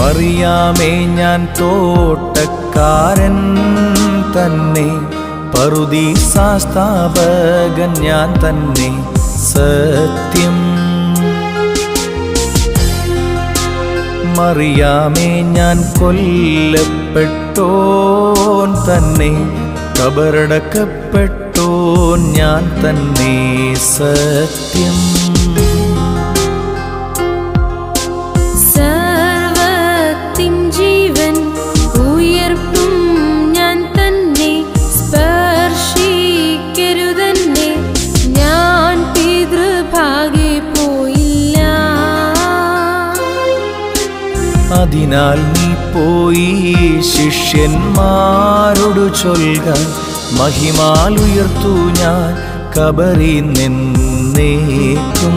മറിയാമേ ഞാൻ തോട്ടക്കാരൻ തന്നെ, പറുദീസാസ്ഥാപകൻ ഞാൻ തന്നെ സത്യം. മറിയാമേ ഞാൻ കൊല്ലപ്പെട്ടോൻ തന്നെ, കബറടക്കപ്പെട്ടോൻ ഞാൻ തന്നെ സത്യം. സർവ്വത്തിൻ ജീവൻ ഉയർപ്പും ഞാൻ തന്നെ, സ്പർശിക്കരുതെന്നെ ഞാൻ പിതൃഭാഗെ പോയില്ല. അതിനാൽ നീ പോയി ശിഷ്യന്മാരോടു ചൊൽക, മഹിമാലുയർത്തു ഞാൻ കബറിൽ നിന്നേക്കും.